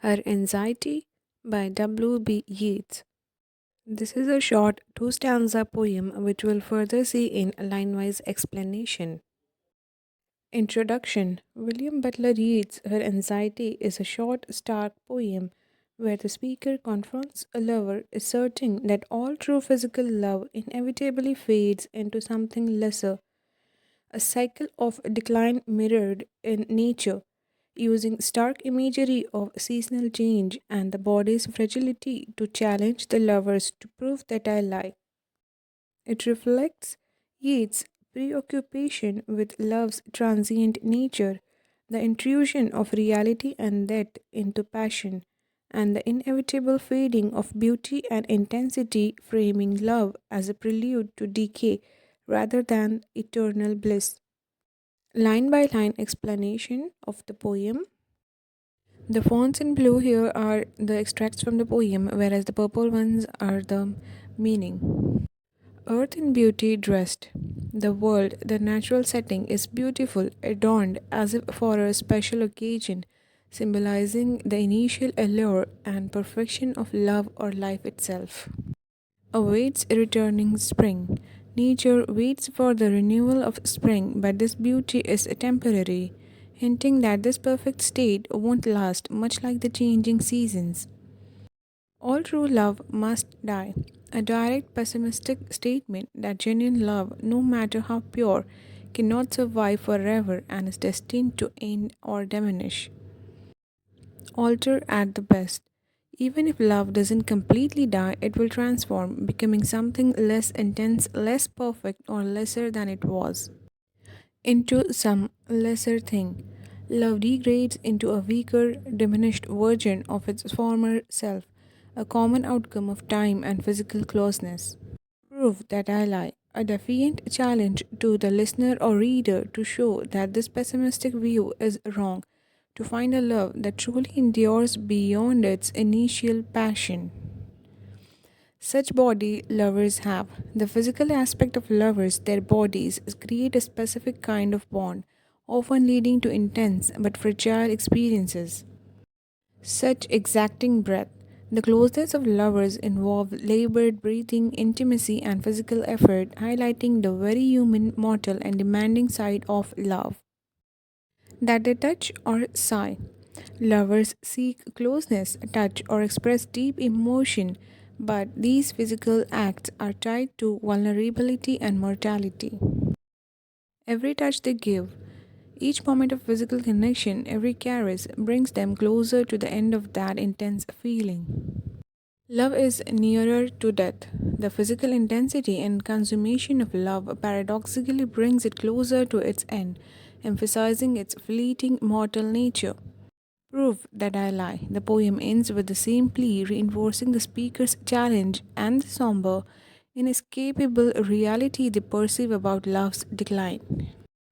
Her Anxiety by W.B. Yeats. This is a short two stanza poem which will further see in line wise explanation. Introduction. William Butler Yeats' Her Anxiety is a short, stark poem where the speaker confronts a lover, asserting that all true physical love inevitably fades into something lesser, a cycle of decline mirrored in nature, using stark imagery of seasonal change and the body's fragility to challenge the lovers to prove that I lie. It reflects Yeats' preoccupation with love's transient nature, the intrusion of reality and death into passion, and the inevitable fading of beauty and intensity, framing love as a prelude to decay rather than eternal bliss. Line by line explanation of the poem. The fonts in blue here are the extracts from the poem, whereas the purple ones are the meaning. Earth in beauty dressed. The world, the natural setting, is beautiful, adorned as if for a special occasion, symbolizing the initial allure and perfection of love or life itself. Awaits returning spring. Nature waits for the renewal of spring, but this beauty is temporary, hinting that this perfect state won't last, much like the changing seasons. All true love must die. A direct pessimistic statement that genuine love, no matter how pure, cannot survive forever and is destined to end or diminish. Alter at the best. Even if love doesn't completely die, it will transform, becoming something less intense, less perfect, or lesser than it was, into some lesser thing. Love degrades into a weaker, diminished version of its former self, a common outcome of time and physical closeness. Prove that I lie. A defiant challenge to the listener or reader to show that this pessimistic view is wrong, to find a love that truly endures beyond its initial passion. Such body lovers have. The physical aspect of lovers, their bodies, create a specific kind of bond, often leading to intense but fragile experiences. Such exacting breath. The closeness of lovers involve labored breathing, intimacy, and physical effort, highlighting the very human, mortal, and demanding side of love. That they touch or sigh. Lovers seek closeness, touch, or express deep emotion, but these physical acts are tied to vulnerability and mortality. Every touch they give, each moment of physical connection, every caress, brings them closer to the end of that intense feeling. Love is nearer to death. The physical intensity and consummation of love paradoxically brings it closer to its end, emphasizing its fleeting mortal nature. Prove that I lie. The poem ends with the same plea, reinforcing the speaker's challenge and the somber, inescapable reality they perceive about love's decline.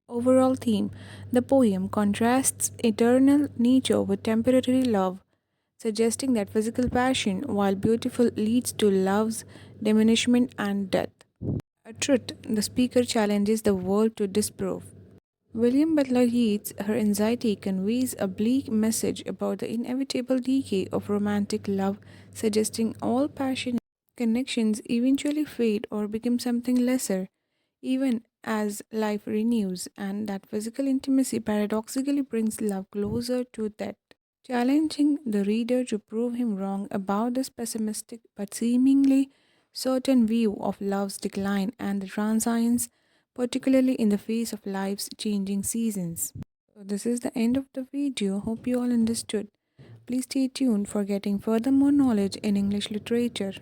Overall theme. The poem contrasts eternal nature with temporary love, suggesting that physical passion, while beautiful, leads to love's diminishment and death. A truth the speaker challenges the world to disprove. William Butler Yeats' Her Anxiety conveys a bleak message about the inevitable decay of romantic love, suggesting all passionate connections eventually fade or become something lesser, even as life renews, and that physical intimacy paradoxically brings love closer to death, challenging the reader to prove him wrong about this pessimistic but seemingly certain view of love's decline and the transience, particularly in the face of life's changing seasons. So this is the end of the video. Hope you all understood. Please stay tuned for getting further more knowledge in English literature.